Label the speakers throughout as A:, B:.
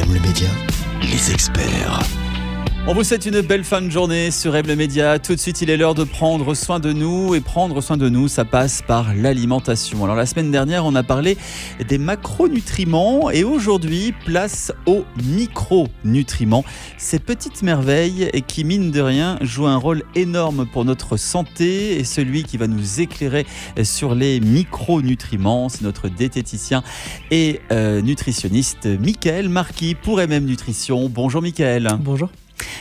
A: RM le Média, les experts.
B: On vous souhaite une belle fin de journée sur RM le Média. Tout de suite, il est l'heure de prendre soin de nous. Et prendre soin de nous, ça passe par l'alimentation. Alors la semaine dernière, on a parlé des macronutriments. Et aujourd'hui, place aux micronutriments. Ces petites merveilles qui, mine de rien, jouent un rôle énorme pour notre santé. Et celui qui va nous éclairer sur les micronutriments, c'est notre diététicien et nutritionniste Michael Marquis pour MM Nutrition. Bonjour Michael.
C: Bonjour.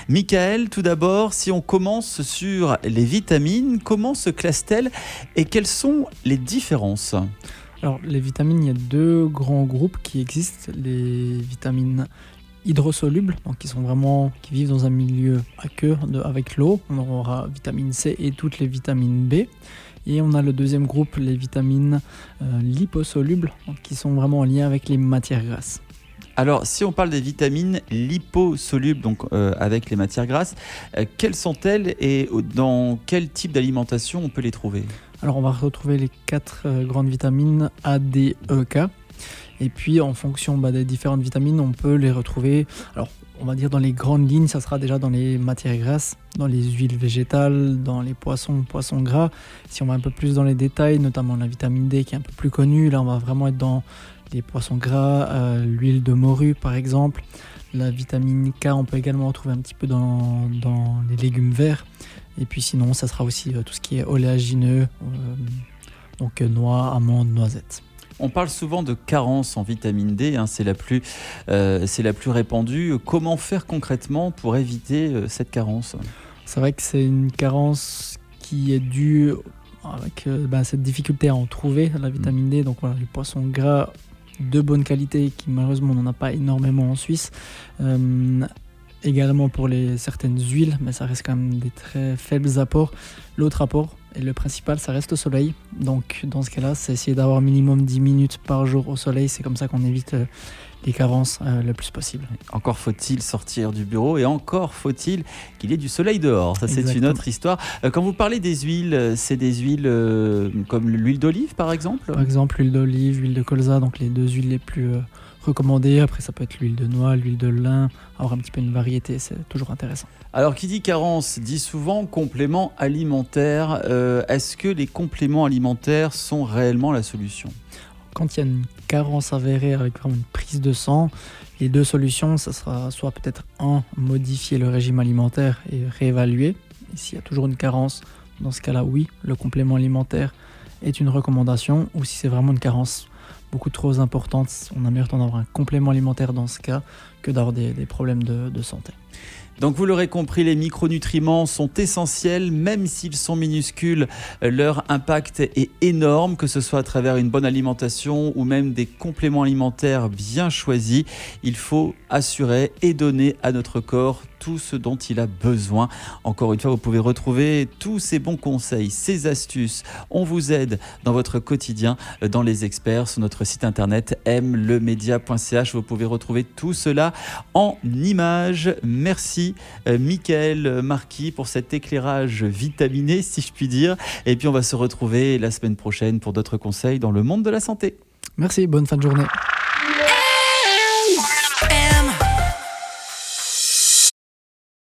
B: Michael, tout d'abord, si on commence sur les vitamines, comment se classent-elles et quelles sont les différences ?
C: Alors, les vitamines, il y a deux grands groupes qui existent. Les vitamines hydrosolubles, donc qui vivent dans un milieu aqueux avec l'eau. On aura vitamine C et toutes les vitamines B. Et on a le deuxième groupe, les vitamines liposolubles, donc qui sont vraiment en lien avec les matières grasses.
B: Alors, si on parle des vitamines liposolubles, donc avec les matières grasses, quelles sont-elles et dans quel type d'alimentation on peut les trouver ?
C: Alors, on va retrouver les 4 grandes vitamines A, D, E, K. Et puis, en fonction des différentes vitamines, on peut les retrouver. Alors, on va dire dans les grandes lignes, ça sera déjà dans les matières grasses, dans les huiles végétales, dans les poissons gras. Si on va un peu plus dans les détails, notamment la vitamine D qui est un peu plus connue, là, on va vraiment être dans les poissons gras, l'huile de morue par exemple. La vitamine K, on peut également retrouver un petit peu dans les légumes verts. Et puis sinon, ça sera aussi tout ce qui est oléagineux, donc noix, amandes, noisettes.
B: On parle souvent de carence en vitamine D, c'est la plus répandue. Comment faire concrètement pour éviter cette carence ?
C: C'est vrai que c'est une carence qui est due avec cette difficulté à en trouver, la vitamine D. Donc voilà, les poissons gras de bonne qualité qui malheureusement on n'en a pas énormément en Suisse. Également pour certaines huiles, mais ça reste quand même des très faibles apports. L'autre apport, et le principal, ça reste au soleil. Donc dans ce cas-là, c'est essayer d'avoir minimum 10 minutes par jour au soleil. C'est comme ça qu'on évite les carences le plus possible.
B: Encore faut-il sortir du bureau et encore faut-il qu'il y ait du soleil dehors. Ça,
C: Exactement.
B: C'est une autre histoire. Quand vous parlez des huiles, c'est des huiles comme l'huile d'olive par exemple ?
C: Par exemple, l'huile d'olive, l'huile de colza, donc les deux huiles les plus recommandées. Après, ça peut être l'huile de noix, l'huile de lin. Avoir un petit peu une variété, c'est toujours intéressant.
B: Alors, qui dit carence dit souvent complément alimentaire. Est-ce que les compléments alimentaires sont réellement la solution ?
C: Quand il y a une carence avérée avec vraiment une prise de sang, les deux solutions, ça sera soit peut-être modifier le régime alimentaire et réévaluer. Et s'il y a toujours une carence, dans ce cas-là, oui, le complément alimentaire est une recommandation. Ou si c'est vraiment une carence beaucoup trop importante, on a meilleur temps d'avoir un complément alimentaire dans ce cas que d'avoir des problèmes de santé.
B: Donc vous l'aurez compris, les micronutriments sont essentiels, même s'ils sont minuscules, leur impact est énorme, que ce soit à travers une bonne alimentation ou même des compléments alimentaires bien choisis. Il faut assurer et donner à notre corps tout ce dont il a besoin. Encore une fois, vous pouvez retrouver tous ces bons conseils, ces astuces. On vous aide dans votre quotidien, dans les experts, sur notre site internet mlemedia.ch. Vous pouvez retrouver tout cela en images. Merci Michael Marquis pour cet éclairage vitaminé, si je puis dire. Et puis on va se retrouver la semaine prochaine pour d'autres conseils dans le monde de la santé.
C: Merci, bonne fin de journée.